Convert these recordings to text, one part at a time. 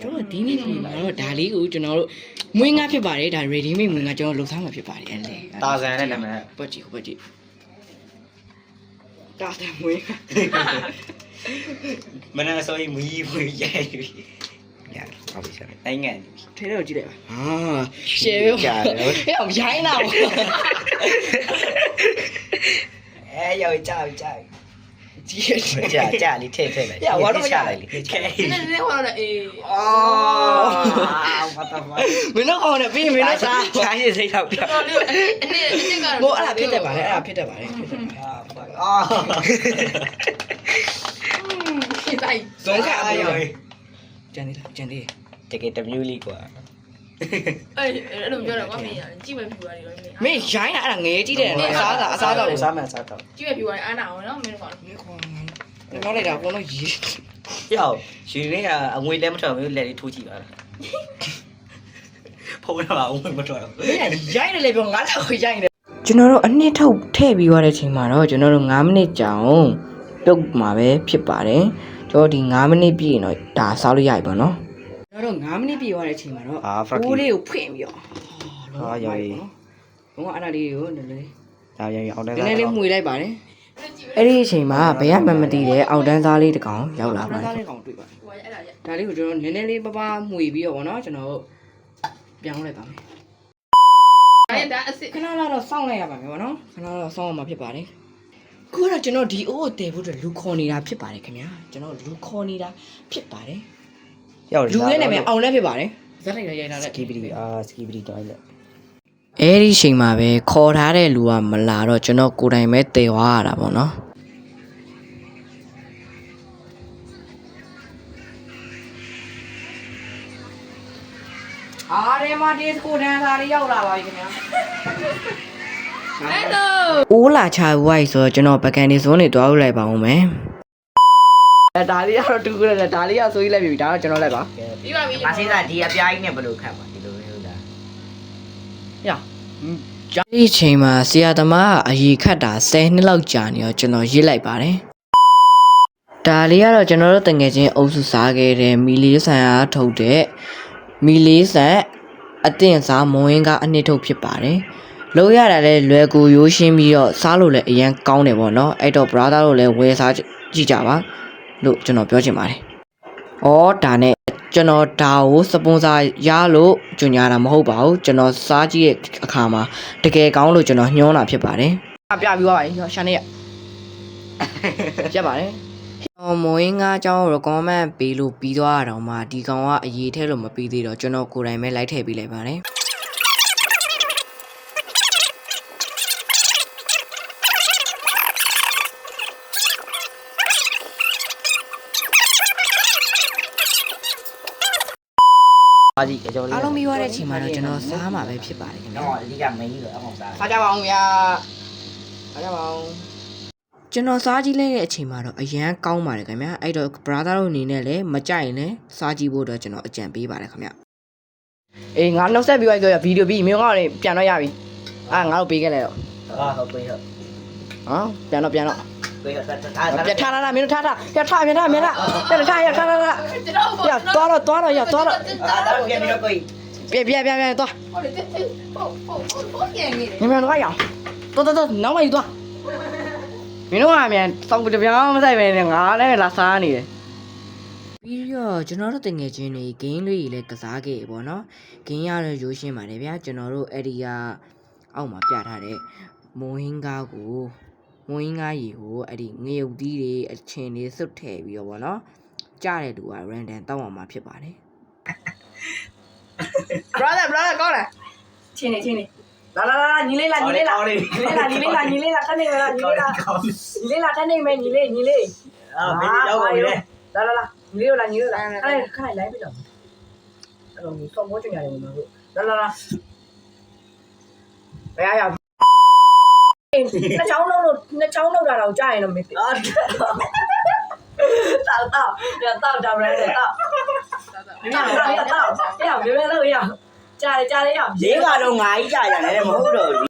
ကျွန်တော်ဒီနေ့ဒီမှာတော့ဒါလေးကိုကျွန်တော်တို့မွေးငါဖြစ်ပါတယ်ဒါ ready made မွေးငါကျွန်တော်လှုပ်ဆောင်မှာဖြစ်ပါတယ်အဲ့လေ တာဇန်နဲ့နာမည် ပတ်ကြည့်တာတဲ့မွေး မနက်စောကြီးမီးဖွေးရိုက်ပြီရဟုတ်ပြီဆရာတိုင်းငန် ထဲတော့ကြည့်လိုက်ပါရှယ်ရောဟဲ့အောင်ရိုင်းတာပေါ့ ရောက်ကြောက်ကြောက် ကြည့်ရ ကြာလေးထည့်လိုက် ရဝါတော့မရ လိုက်လေခဲ နည်းနည်းဟောတော့အေး ဘာတော့ဘာ မင်းတို့ကောင်းတယ်ပြီးမင်းတို့စား ချားရစိတ်တော့ပြ တော်လေးအနည်းကတော့ ဘောအဲ့ဒါဖြစ်တယ်ပါလေအဲ့ဒါဖြစ်တယ်ပါလေ အာ ဖြစ်တိုင်း ဇွန်ကအပြောကျန်သေး တကယ်တမျိုးလေးကွာ အဲ့လိုပြောတော့ကွာမင်းကြည့်မဲ့ဖြူရတယ်တော့ မင်းရိုင်းတာအဲ့ဒါငဲကြည့်တယ်အစားတော့ စားမယ်စားတော့ ကြည့်မဲ့ဖြူရတယ်အားနာအောင်နော်မင်းတို့က မင်းခေါ်နောက်လိုက်တာဘောလုံးရေး ရောက်ရှင်လေးကအငွေလဲမထွက်ဘူးလက်လေးထိုးကြည့်ပါလားဖုန်းတော့အငွေမထွက်ဘူး မင်းရိုင်းတယ်လေပြောငါတော့ရိုင်းတယ်ကျွန်တော်တို့အနှစ်ထုတ်ထည့်ပြီးသွားတဲ့ချိန်မှာတော့ကျွန်တော်တို့9မိနစ်ကြာအောင်ပြုတ်မှာပဲဖြစ်ပါတယ်ကျွန်တော်ဒီ9မိနစ်ပြည့်ရင်တော့ဒါစားလို့ရပြီပေါ့နော်ကျွန်တော်တို့9မိနစ်ပြည့်သွားတဲ့အချိန်မှာတော့ပိုးလေးကိုဖွင့်ပြီးတော့လုံးဝအဲ့ဒါလေးကိုနည်းနည်း ဒါရအောင်တယ် နည်းနည်းလေးမှွေလိုက်ပါတယ်အဲ့ဒီအချိန်မှာဘယ်မှမသိတဲ့အောက်တန်းသားလေးတစ်ကောင်ရောက်လာပါတယ်သားလေးကောင်တွေ့ပါတယ် ဟိုအဲ့ဒါရ ဒါလေးကိုကျွန်တော်နည်းနည်းလေးပပမှွေပြီးတော့ဗောနော်ကျွန်တော်တို့ပြောင်းလိုက်ပါမယ် အဲ့ဒါအစ်စ် ခဏတော့စောင့်လိုက်ရပါမယ်ဗောနော်ခဏတော့စောင့်ရမှာဖြစ်ပါတယ်ခုကတော့ကျွန်တော်ဒီအိုးကိုတည်ဖို့အတွက်လူခေါ်နေတာဖြစ်ပါတယ်ခင်ဗျာကျွန်တော်လူခေါ်နေတာဖြစ်ပါတယ် ရောက် လူရဲ့နာမည်အောင်လဲဖြစ်ပါတယ်ဇက်လိုက်ရရိုက်တာလက် စကီပီစကီပီတော့လက် အဲ့ဒီချိန်မှာပဲခေါ်ထားတဲ့လူကမလာတော့ကျွန်တော်ကိုယ်တိုင်ပဲတည်သွားရတာဗောနော်အားရမဒီစကိုတန်းသားလေးရောက်လာပါပြီခင်ဗျာ အဲ့လို အိုးလာချဝိုက်ဆိုတော့ကျွန်တော်ပကံနေစွန်းနေတွားလို့လိုက်ပါဦးမယ်ဒါလေးကတော့တူတယ်ဒါလေးကဆိုကြီးလိုက်ပြီဒါတော့ကျွန်တော်လိုက်ပါ ပြီးပါပြီ မဆေးစားဒီအပြားကြီးနဲ့ဘယ်လိုခတ်ပါဒီလိုမျိုးလား ရဒီချိန်မှာဆရာသမားကအရီခတ်တာ10နှစ်လောက်ကြာနေတော့ကျွန်တော်ရေးလိုက်ပါတယ်ဒါလေးကတော့ကျွန်တော်တို့တငယ်ချင်းအုပ်စုစားခဲ့တဲ့မီလေးဆန်အားထုတ်တဲ့မီလေးဆန်အတင်စားမွင်းကအနှစ်ထုတ်ဖြစ်ပါတယ်လို့ရတာလဲလွယ်ကူရိုးရှင်းပြီးတော့စားလို့လည်းအရန်ကောင်းတယ်ပေါ့နော်အဲ့တော့ brother တို့လည်းဝယ်စားကြည့်ကြပါလို့ကျွန်တော်ပြောချင်ပါတယ်။ဩဒါနဲ့ကျွန်တော်ဒါကိုစပွန်ဆာရလို့ညွှန်ကြားတာမဟုတ်ပါဘူးကျွန်တော်စားကြည့်တဲ့အခါမှာတကယ်ကောင်းလို့ကျွန်တော်ညွှန်းတာဖြစ်ပါတယ်။ပြပြီးသွားပါပြီရှာနေရရက်ပါတယ်။မိုင်းငါအကြောင်း recommend ပေးလို့ပြီးသွားတာတော့မှဒီကောင်ကအရေးထဲလို့မပြီးသေးတော့ကျွန်တော်ကိုယ်တိုင်ပဲလိုက်ထည့်ပေးလိုက်ပါတယ်။ပါကြီးအကြောင်းလေး အားလုံးပြီးသွားတဲ့အချိန်မှာတော့ကျွန်တော်စားမှာပဲဖြစ်ပါတယ်ခင်ဗျာ တော့အဓိကမင်းကြီးလို့အမောင်စား စားကြပါအောင်ဗျာစားကြပါအောင်ကျွန်တော်စားကြည့်လိုက်တဲ့အချိန်မှာတော့အရန်ကောင်းပါတယ်ခင်ဗျာအဲ့တော့ brother တို့အနေနဲ့လည်းမကြိုက်ရင်လည်းစားကြည့်ဖို့တော့ကျွန်တော်အကြံပေးပါတယ်ခင်ဗျာအေးငါနှုတ်ဆက်ပြီးသွားပြီဗီဒီယိုပြီးမင်းကောင်လည်းပြန်တော့ရပြီအာငါတို့ပေးခဲ့လိုက်တော့ ဟုတ်ပြီဟုတ် ဟမ်ပြန်တော့ ပြီဟုတ်တာ ပြထားလာမင်းတို့ထားရထားပြန်ထားရထားရ ကျွန်တော်ပေါ့ ရသွားတော့သွားတော့ အဲ့တော့ပြန်ပြီးတော့ကို ပြန်သွား ဟုတ်တယ်ဟုတ်ပြန်နေတယ် မြန်သွားရအောင်တော်နောက်မှယူသွားမင်းတို့ကမြန်စောင်းကြပြောင်းမဆိုင်ပဲနဲ့ငါလည်းလာစားနေတယ်ပြီးတော့ကျွန်တော်တို့တငယ်ချင်းတွေ game လေးကြီးလည်းကစားခဲ့ပေါ့နော် game ရတော့ရိုးရှင်းပါတယ်ဗျာကျွန်တော်တို့အဲ့ဒီကအောက်မှာပြထားတဲ့မွင်းကားရီကိုအဲ့ဒီငရုတ်သီးတွေအချင်းတွေစွတ်ထည့်ပြီးတော့ပေါ့နော်ကြားတဲ့သူက random တောက်အောင်မှာဖြစ်ပါတယ် brother ကောင်းလားချင်းနေလာညီလေးလာထပ်နေမလားညီလေး အာမင်းရောက်ပါပြီလေ လာညီလေးအဲ့ခဏလိုက်ပြီတော့အဲ့တော့ဆောင်းမိုးချင်ရတယ်မဟုတ်လာဘယ်ရနှစ်ချောင်းလုံးတာတော့ကြားရင်တော့မသိတောက်ဒါမလဲတောက်ရလို့ရကြားရ လေးပါတော့ငါကြီးကြာရတယ်မဟုတ်တော့ဘူး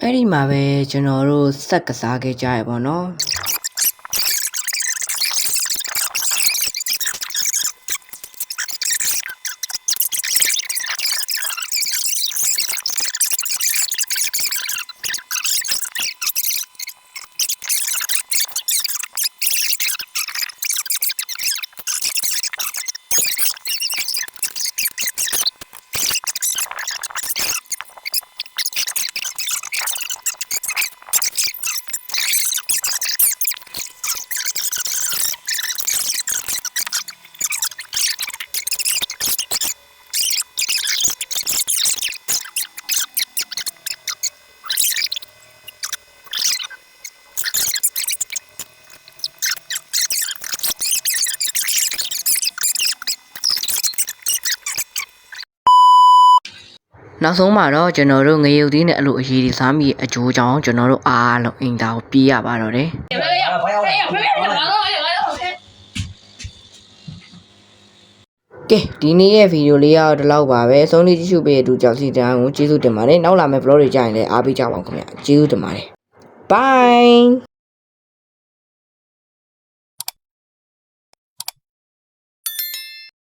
အဲ့ဒီမှာပဲကျွန်တော်တို့စက်ကစားခဲ့ကြရပေါ့နော် နောက်ဆုံးမှာတော့ကျွန်တော်တို့ငရုတ်သီးနဲ့အဲ့လိုအရေးဒီစားမိအကျိုးကြောင့်ကျွန်တော်တို့အားလုံးအိမ်သားကိုပြေးရပါတော့တယ် ကဲဒီနေ့ရဲ့ဗီဒီယိုလေးကတော့ဒီလောက်ပါပဲအဆုံးလေးကြည့်ရှုပေးတဲ့သူကြောင့်စီတန်းကိုကျေးဇူးတင်ပါတယ်နောက်လာမယ့် vlog တွေကြရင်လည်းအားပေးကြပါဦးခင်ဗျာကျေးဇူးတင်ပါတယ် bye